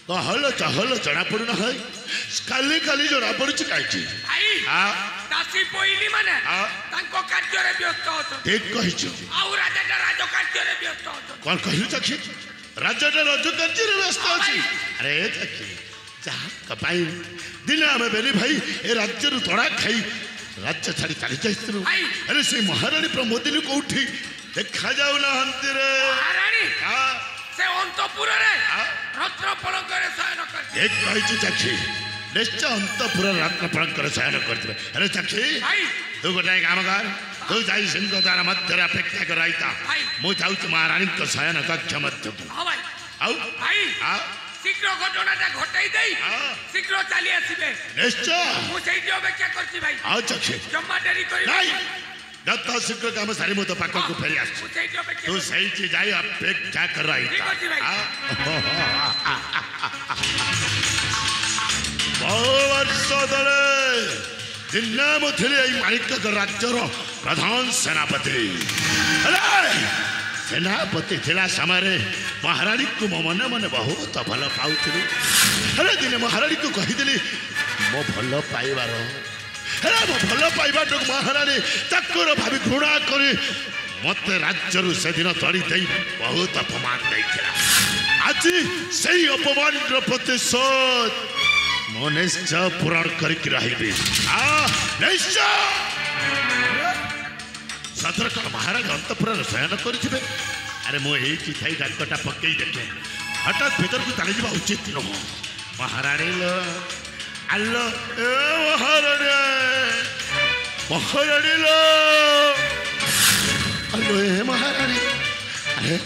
कहल चहल जना पड़ना है काली काली जना पड़ी कहीं दासी पोइली माने तांको कार्य रे व्यस्त होत ठीक कहिछु आ राजा राज कार्य रे व्यस्त होत कौन कहलु सखी राजा राज कार्य रे व्यस्त अछि अरे सखी जा कपाई दिन में बेली भाई ए राज्य रु तोड़ा खाई राज्य छाड़ी चली जाइतु अरे से महारानी प्रमोदिनी कोठी देखा जाऊ ना हंती रे महारानी से अंतपुर रे रत्न पलंक रे शयन कर एक कहिछु सखी निश्चय अंतपुर रत्न पलंक रे शयन करथिबे अरे सखी तू गोटाई काम कर तू जाई सिंह द्वार मध्य रे अपेक्षा कराइता मु जाउछ महारानी को शयन कक्ष मध्य हां भाई आउ भाई शीघ्र घटनाटा घटाई देई शीघ्र चली आसीबे निश्चय मु सेठी अपेक्षा करछि भाई आ सखी जम्मा देरी करी नहीं दत्ता शीघ्र काम सारी मो तो पाक को फेरी आछ तू सही चीज जाई अपेक्षा कराइता वर्ष दले दिन मथले माणिक राज्यर प्रधान सेनापति सेनापति थिला समय महारानी को मो मन मन बहुत भल पाउथि हेले दिन महारानी को कहीदेली मो भल पाइबार हेले मो भल पाइबा तो महारानी चक्कर भावी घृणा करी मत राज्य से दिन तड़ी दे बहुत अपमान देथिला आज सही अपमान प्रतिशोध मो निश्चय पूरण करके रही निश्चय सतर्क महाराज अंतपुर शयन करें अरे मुझे चिठाई डाकटा पकई देखे हठात भीतर को चली जा उचित नुह महाराणी लो आलो ए महाराणी महाराणी लो आलो ए महाराणी अरे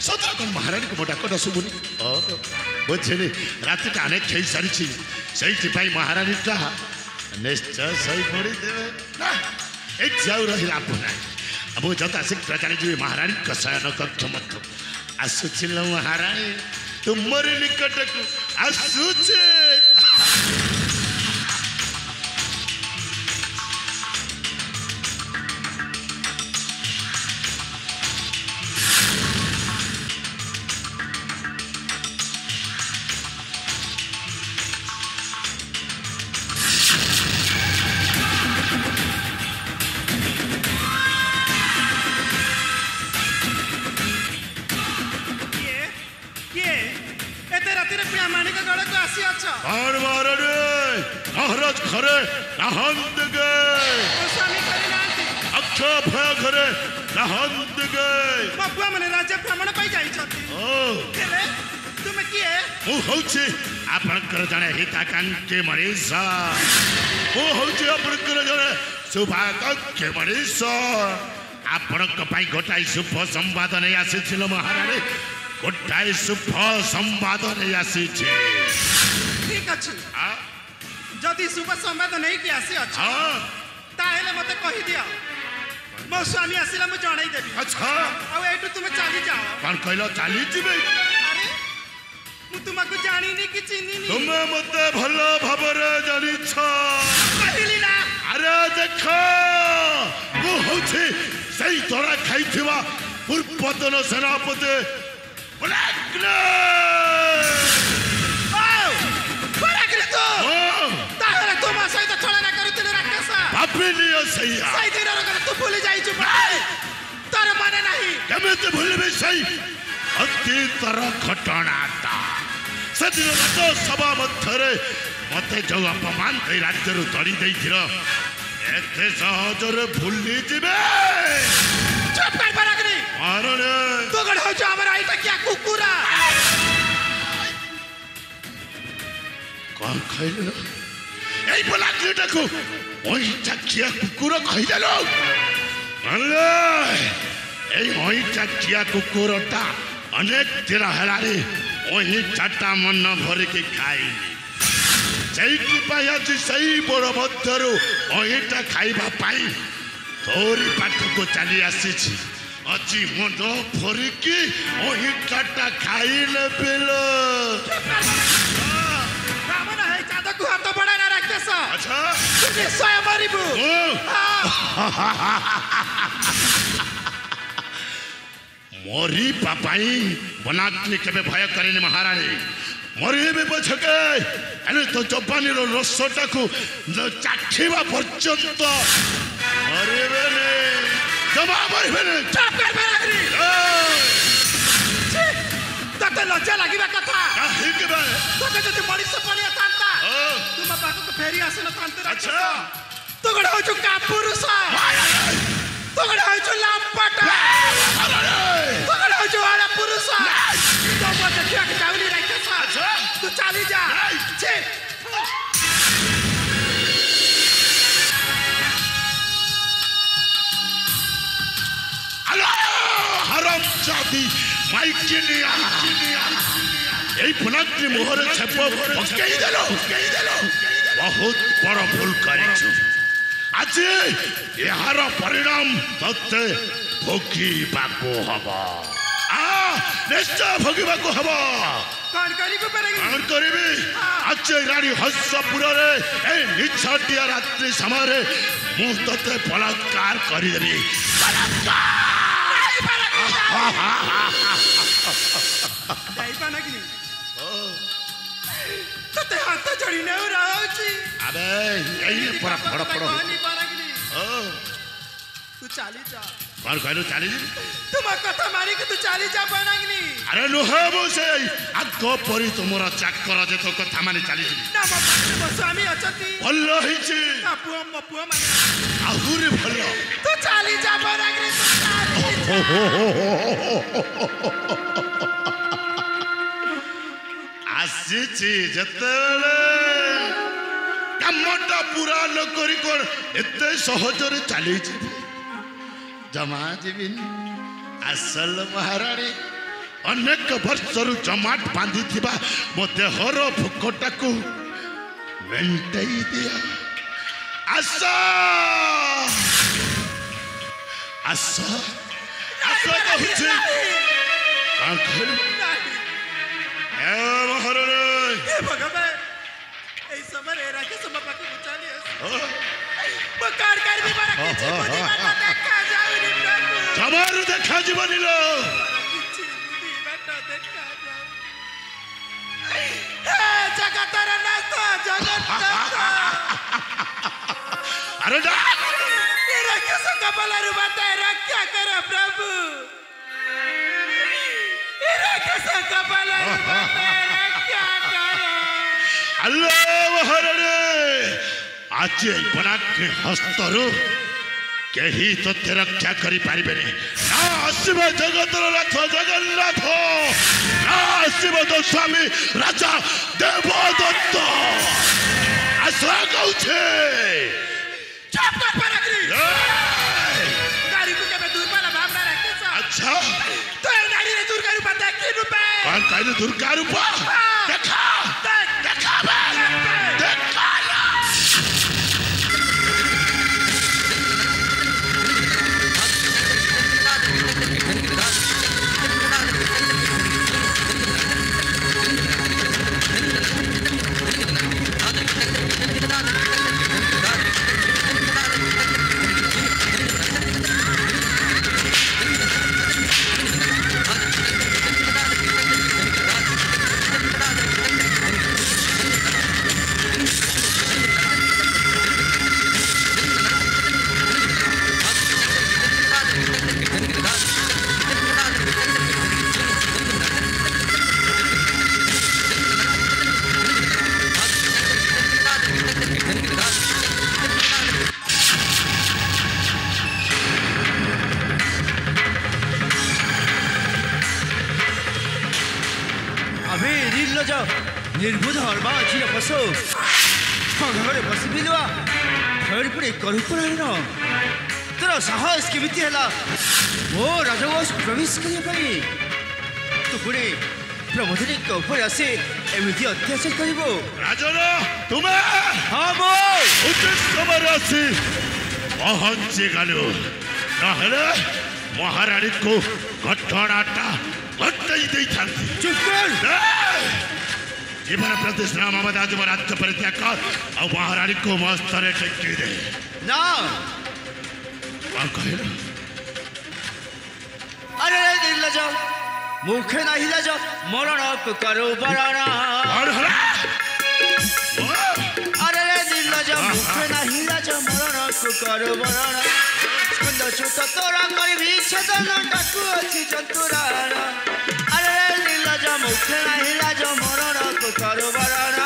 सतर्क महाराणी को डाकटा शुभुनि बुझे रात अनेक खेई सारी से महारानी का निश्चय सही पड़ी देवे ना एक जाऊ रही लाभ ना अब जता शीघ्र चली जी महारानी का शयन कक्ष मध्य आसुचिल महारानी तुमर निकट को आसुचे महाराज घरे नहांद गए अक्षय भय घरे नहांद गए बाबुआ माने राज्य भ्रमण पाई जाई छथि हेले तुमे किए मु होछि आपनकर जने हिताकांक्षी मनीष मु होछि आपनकर जने शुभाकांक्षी मनीष आपनक पई गोटाई शुभ संवाद नै आसीछिल महारानी गोटाई शुभ संवाद नै आसीछि ठीक अछि जदि शुभ संवाद नहीं कि आसी अच्छा ताहेले मते कहि दिया मो स्वामी आसिला मु जणाई देबी अच्छा आ एटू तुमे चली जाओ कोन कहलो चली जिबे अरे मु तुमको जानी नी कि चिन्नी नी तुमे मते भलो भाबरे जानि छ कहली ना अरे देखो मु होछि सही तोरा खाइथिवा पूर्वतन सेनापति बलाग्ने पापिनियो सही दिन तू भूली जाई तार माने नहीं केमिति भूलबे सही अतीतर घटना ता सदिन तो सभा मध्यरे मते जो अपमान कई राज्य रु तड़ी देथिरो एते सहजर भूली जिबे चुप कर बरागनी मारने तो गड हो जा हमरा आइता क्या कुकुरा कोन खइलो এই বলাকলিটাকু ওই চাকিয়া কুকুর কহিদেল এই ওই চাকিয়া কুকুরটা অনেক দিন হেলানি ওই চাটা মন ভরিকি খাইনি সেইপাই আছি সেই বড় মধ্যরু ওইটা খাইবা পাই তোরি পাখকু চালি আসিছি আজি মন ভরিকি ওই চাটা খাইলে পেল को हाथ बड़ा ना राक्षस अच्छा तुझे स्वयं मरिबु मोरी पापाई बनाग्नि केबे भय करेनि महारानी ମରିବି ପଛକେ ହେଲେ ତୋ ଯବାନୀର ରସଟାକୁ ଚାଖିବା ପର୍ଯ୍ୟନ୍ତ ମରିବେନି, ଜମା ମରିବେନି। ତତେ ଲଜ୍ଜା ଲାଗିବା କଥା। କାହିଁକି ବେ? ତତେ ଯଦି ମଣିଷ ପଣିଆ ଥାନ୍ତା ତୁମ ପାଖକୁ ଫେରି ଆସିନଥାନ୍ତେ। ଆଚ୍ଛା ତୁ ଗୋଟେ ହଉଛୁ କାପୁରୁଷ, ତୁ ଗୋଟେ ହଉଛୁ ଲାମ୍ପଟ, ତୁ ଗୋଟେ ହଉଛୁ ଅଳ ପୁରୁଷ। ତମ ଦେଖିବାକୁ ଯାଉନି ରାକ୍ଷସ, ତୁ ଚାଲି ଯା। ହରମ ଜାତି ମାଇକିନିଆ এই পুনাগ্নি মোহরে ছাপ পকাই দেল, বহুত বড় ভুল করেছো। আজ এর পরিণাম ততে ভোগিবাকু হব। নিশ্চয় ভোগিবাকু হব। কণ করিবি? আজ রানী হস্যপুরে এই নিছটিয়া রাত্রি সময় মু তোতে বলাৎকার করিদেবি। ତତେ ହାତ ଯୋଡ଼ି ନେଉ ରହୁଛି। ଆବେ ଏଇ ପଡ ପଡ ପଡ ତୁ ଚାଲି ଯା। କଣ କହିଲୁ? ଚାଲିଯିବି? ତୁମ କଥା ମାନିକି ତୁ ଚାଲି ଯା ବନାଗିନି। ଆରେ ନୁହେଁ ମୁଁ ସେ ଆଗ ପରି ତୁମର ଚାକର ଯେ ତୋ କଥା ମାନେ ଚାଲିଯିବି। ନା ମୋ ପାଖରେ ମୋ ସ୍ୱାମୀ ଅଛନ୍ତି। ଭଲ ହେଇଛି। ମୋ ପୁଅ ମାନେ ଆହୁରି ଭଲ। ତୁ ଚାଲି ଯା ବନାଗିନି, ତୁ ଚାଲି ଯା। ଆସିଛି ଯେତେବେଳେ କାମଟା ପୁରା ନ କରି କଣ ଏତେ ସହଜରେ ଚାଲିଯିବି? ଜମା ଯିବିନି। ଆସଲ ମହାରାଣୀ ଅନେକ ବର୍ଷରୁ ଜମାଟ ବାନ୍ଧିଥିବା ମୋ ଦେହର ଭୋକଟାକୁ ମେଣ୍ଟେଇ ଦିଅ। ଆସ ଆସ ଆସ କହୁଛି। କଣ କହିଲୁ? ମହାରାଣୀ ଭଗବାନ এই সময় রাক্ষস ମୋ ପାଖକୁ ଚାଲି ଆସ। ମୋ କାର୍ଡ କାର୍ଡ ବି ମାରା କିଛି ବୁଦ୍ଧିବାଟ ଦେଖା ଯାଉନି ପ୍ରଭୁ। ଜମାରୁ ଦେଖାଯିବନି ଲୋ। କିଛି ବୁଦ୍ଧିବାଟ ଦେଖା ଯାଉ। ହେ ଜଗତର ନାଥ, ଜଗନ୍ନାଥ। ଆରେ ନା ଏ ରାକ୍ଷସ କବଳରୁ ମୋତେ ରକ୍ଷା କର ପ୍ରଭୁ। ଏ ରାକ୍ଷସ କବଳରୁ ମୋତେ ରକ୍ଷା କର। ଆଲୋ ମହାରାଣୀ, ଆଜି এই ବନାଗ୍ନି ହସ୍ତରୁ କେହି ତୋତେ ରକ୍ଷା କରିପାରିବେନି। ନା ଆସିବ ଜଗତର ନାଥ ଜଗନ୍ନାଥ, ନା ଆସିବ ତୋ ସ୍ୱାମୀ ରାଜା ଦେବଦତ୍ତ। ଆସ କହୁଛେ। ଚୁପ୍ କର ପରାଗ୍ରି। ନାରୀକୁ କେବେ ଦୁର୍ବଳ ଭାବନା ରାକ୍ଷସ। ଆଚ୍ଛା ତୁ ଏ ନାରୀରେ ଦୁର୍ଗା ରୂପ ଦେଖିନୁ ବେ। କଣ କହିଲୁ? ଦୁର୍ଗା ରୂପ ଦେଖା ଦେଖା ବେ ଦେଖା। निर्बुध हलवा अच्छी पशु घरे बस पिलुआ फेर पुणी करू पुराण तोर साहस केमिति हैला मो राजवंश प्रवेश करने तू पुणी प्रमोदिनी के ऊपर आसे एमिति अत्याचार करिवो राजन तुमे हां मो उचित समय आसी पहुंची गलु नहले महारानी को घटनाटा घटाई दे थांती। चुप कर। जीवन प्रतिष्ठा मामद आज मो राज्य परित्याग कर और महारानी को मस्तरे टेकी दे ना कौन कहला? अरे निर्लज मुखे नहीं लाज मरण को करो बरण अरे नीलज मुखे नहीं लाज मरण को करो बरण स्कंद चुत तोरा करबी छदन डाकू अछि जंतुराण अरे नीलज मुखे नहीं लाज मरण को करो बरण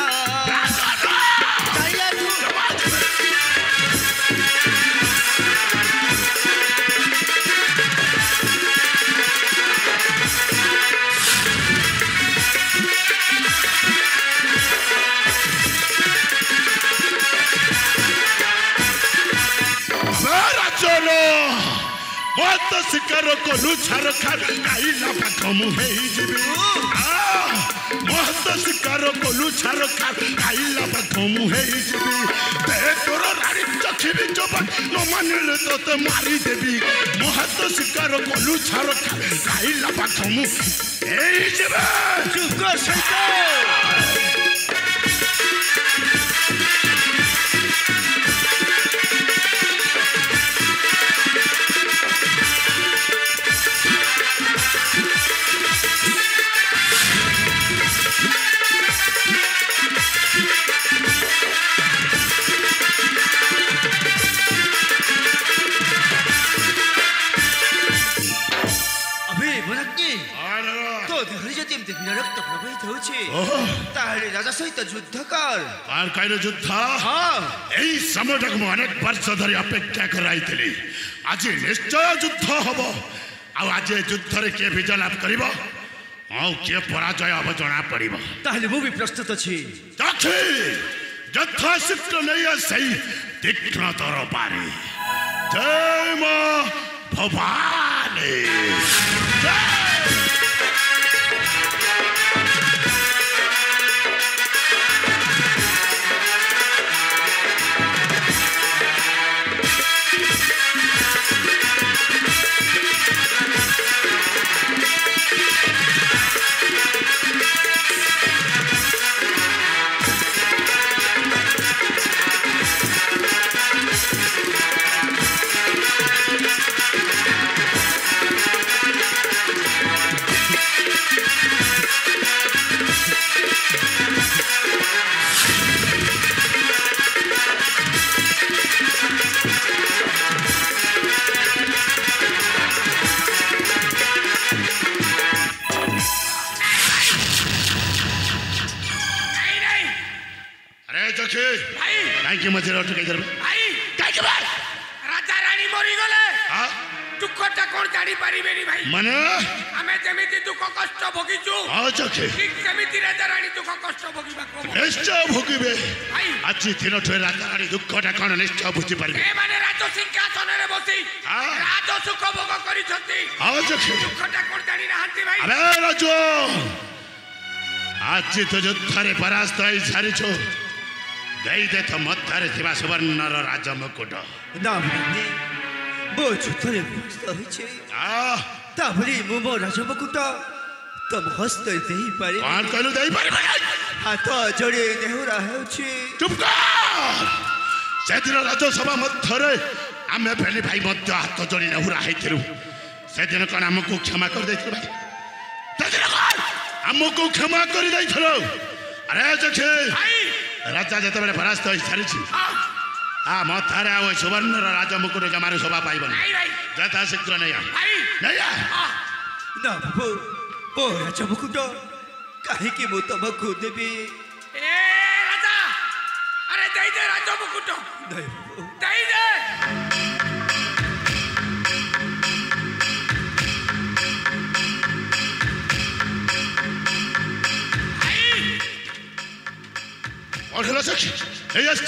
मत शिकार कलु छार खाइला पाख मुहे जीवी मत शिकार कलु छार खाइला पाख मुहे जीवी तोर रानी चखिबी जबान न मानिले तोते मारी देवी महत शिकार कलु छार खाइला पाख मुहे जीवी चुप कर शैतान रक्त प्रवाहित होछि ताहले राजा सहित युद्ध कर आर काइले युद्ध हां एई समयटक म अनेक वर्ष धरि अपेक्षा कराइथिली आज निश्चय युद्ध हबो आ आज युद्ध रे के विजय लाभ करिवो आ के पराजय अब जना पड़िबो ताहले मु भी प्रस्तुत छी देखि यथा शिफ्ट नहीं सही तीक्ष्ण तर पारी जय मां भवानी भाई मजे रोट के इधर भाई काय के बात राजा रानी मरी गले हां दुखटा कोन जानी परिबेनी भाई माने हमें जेमिति दुख कष्ट भोगिचु हां जखे ठीक जेमिति राजा रानी दुख कष्ट भोगिबा को निश्चय भोगिबे भाई आज दिन ठोय राजा रानी दुखटा कोन निश्चय बुझि परिबे ए माने राज सिंहासन रे बसी राज सुख भोग करि छथि हां जखे दुखटा कोन जानी रहंती भाई अरे राजो आज तो युद्धरे परास्त होई सारी छो दे दे तो मथारे थिबा सुवर्णर राज मुकुट ना भनी बो छुथरे परास्त होई छे ता भली मो मो राज मुकुट तम हस्त देई पारे कोन कहलु देई पारे हाथ जोड़े नेहुरा हेउ छे चुप कर सेदिन राज सभा मथरे आमे भेली भाई मध्य हाथ जोड़ी नेहुरा हेथिरु सेदिन कोन हमकु क्षमा कर दैथिरु भाई सेदिन कोन हमकु क्षमा कर दैथिरु अरे जखे भाई राजा जते बेले परास्त होई सारी छी हां मथारे आ सुवर्णर राज मुकुट जमारे शोभा पाइबन नहीं भाई जथा शीघ्र नहीं आ भाई नहीं आ ना बो बो राज मुकुट काहे कि मो तमकु देबी ए राजा अरे दे दे राज मुकुट नहीं दे दे और हेलो सखी ए यस्ट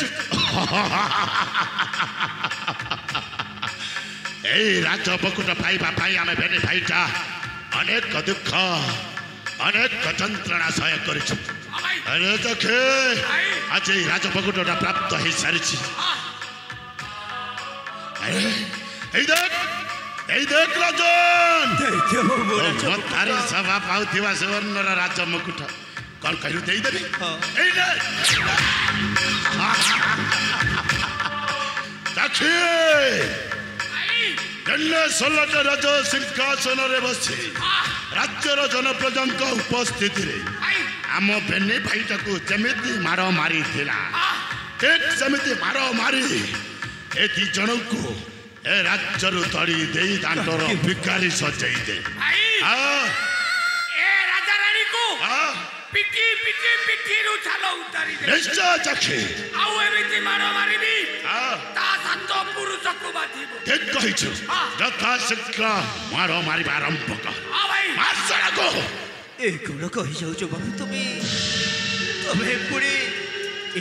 ए राज मुकुट पाइबा पाई आमे भेने भाईटा अनेक दुख अनेक जंत्रणा सह करिछु अरे देखे आज राज मुकुटटा प्राप्त हो सारी देख राजन मथारे सभा पाउथिबा सुवर्णर राज मुकुट कौन कहलु दे देबी देखी जन्ने 16 राज सिंहासन रे बसी राज्यर जनप्रजा उपस्थिति आम बेने भाईटा को जमी मार मारी ठीक सेमती मार मारी ए दी जन को ए राज्य तड़ी दे दांडर भिकारी सजाई दे राजा रानी को पिटी पिटी पिटी रु छालो उतारी दे निश्चय चखी आउ एमिति मार मारिबी ता संत पुरुष को बाधिबो ठीक कहिछु यथा शीघ्र मार मारिबा आरंभ कर भाई मार सड़ा को ए कोन कहि जाउ छ बाबू तुम्हें पुरी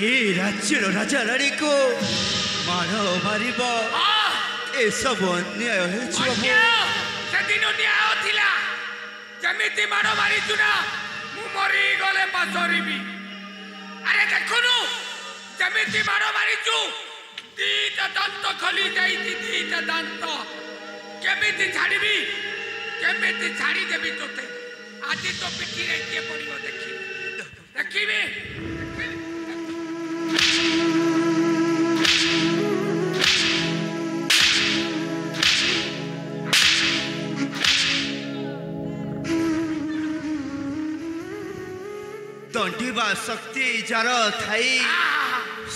ए राज्यर राजा रानी को मार मारिबो ए सब अन्याय है छ से दिन न्याय थिला जमिति मार मारी चुना मु मरी गले पासरिबी अरे देखुनु जमिति मार मारी छु दीटा दांत खली जाई दीटा दांत केमिति छाड़ीबी केमिति छाड़ी देबी तोते आज तो पिटी रे के पड़ियो देखिबे दंडिबा शक्ति जार थाई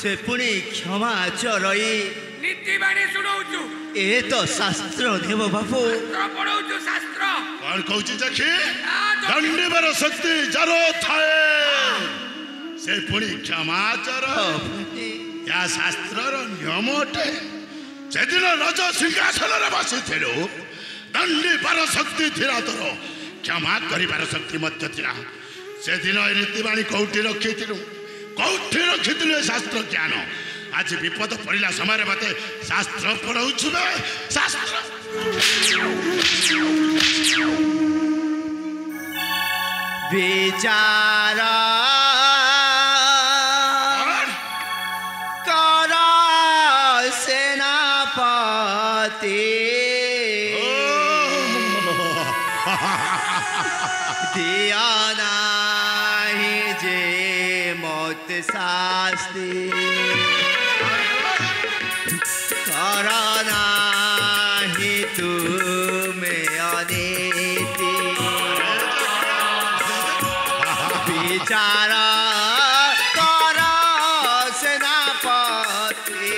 से पुणी क्षमा चरई नीति बाणी सुनाउछु ए तो शास्त्र देव बाबू शास्त्र पढाउछु शास्त्र कौन कहूची देखी दंडिबार शक्ति जरो थाए से पुणी क्षमाचर या शास्त्र नियम अटे सेदिन रज सिंहासन बसी दंडिबार शक्ति थिला तोर क्षमा करिबार शक्ति मध्य थिला से दिन रीतिवाणी कौटी रखी शास्त्र ज्ञान आज विपद पड़ा समय मत शास्त्र पढ़ाऊ शास्त्र विचार कर सेनापति दिया शास्ति करना ही तुम्हें अनीति विचार कर सेनापति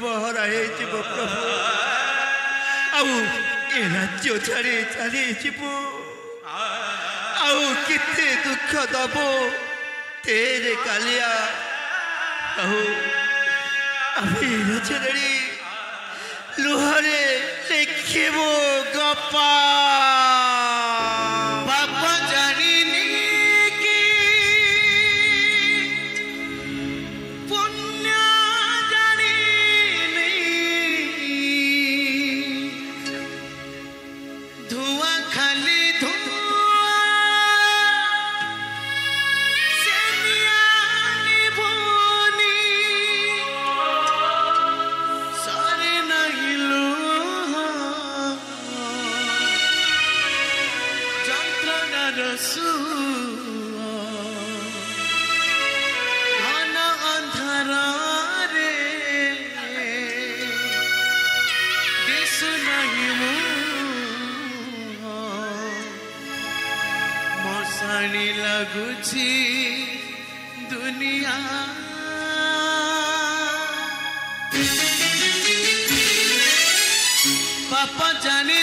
बहराए जीव प्रभु आउ ए राज्य छाड़ी चली जीवु आउ कितने दुख दबो तेरे कालिया आउ अभी रचनरी लुहारे लिखेबो गप्पा बापा जानी की पुण्य जानी धुआं खाली लगुची दुनिया पापा जाने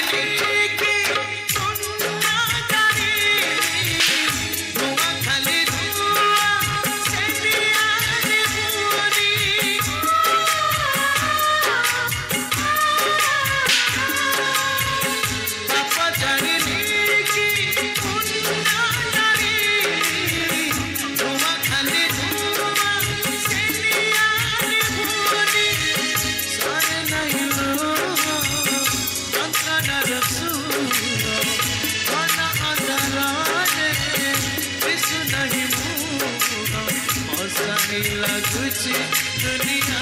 लगुची दुनिया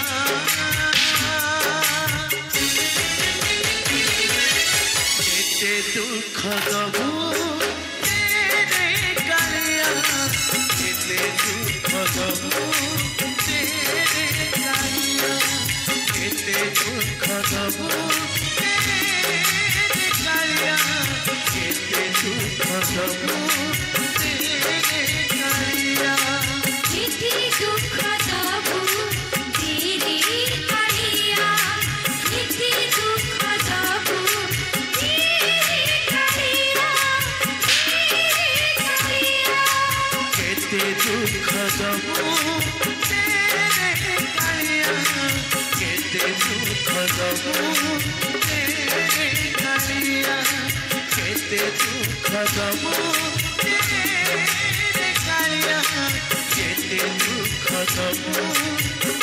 केते दुख दबू तेरे कालिया केते दुख दबू तेरे कालिया केते दुख दबू तेरे कालिया केते दुख दबू तेरे कालिया केते दुख दबू तेरे कालिया केते दुख दबू तेरे कालिया केते दुख दबू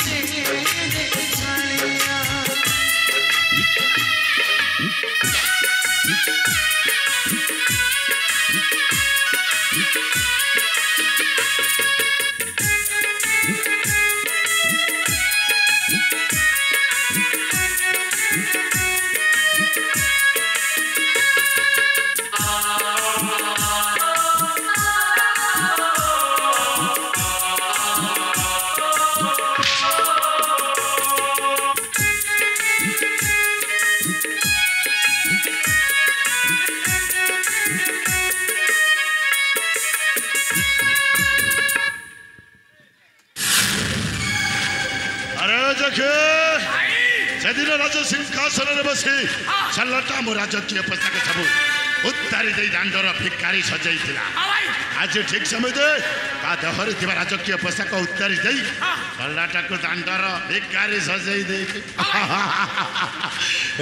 तेरे कालिया सेदिन राज सिंहासन बसी छलटा मो राजकीय पोशाक सब उत्तारी दे दांडर भिकारी सजाई आज ठीक समय दे ता देहरे थिबा राजकीय पोशाक उत्तारी दे छलटा को दांडर भिकारी सजाई दे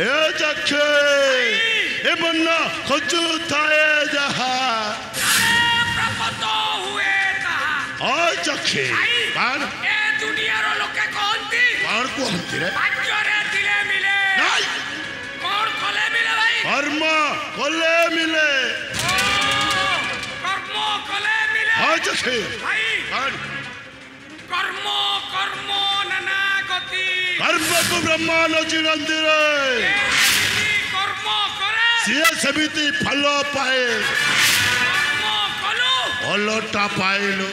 ए जखे ए बन्ना खोजु थाए जहा प्रपत हुए ता ओ जखे बाण ए दुनिया रो लोके कोंती बाण को हंती रे भाग्यरे दिले मिले नहीं कौन कोले मिले भाई कर्म कोले मिले कर्म कोले मिले हाँ जखे भाई बाण कर्म कर्म नाना गति कर्म को ब्रह्मांड चिरंती रे कर्म करे सिए समिति फल पाए कर्म कलु फलटा पाइलो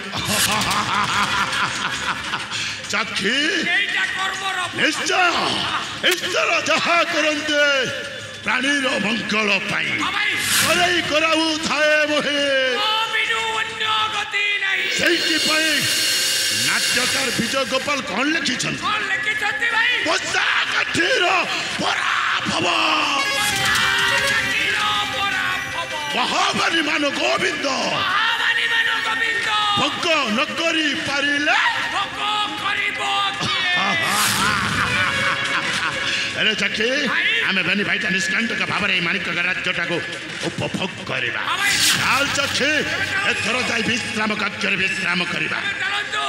चखी एटा कर्म रो निश्चय ईश्वर जहा करते प्राणीर मंगल पाई भाई करे कराऊ थाए मोहे ओ बिनु अन्य गति नहीं सेठी पाई नाट्यकार विजय गोपाल कौन लिखी छन कौन लिखी छथि भाई पोसा कठीर पराभव महाबली मान गोविंद महाबली मान गोविंद भोग न करी पारिले भोग करिबो अरे चखे आमे बनी भाईटा निष्कंटक भावरे माणिक राज्यटाको उपभोग करिबा चाल चखे एथर जाई विश्राम कक्षरे विश्राम करिबा चलନ୍ତୁ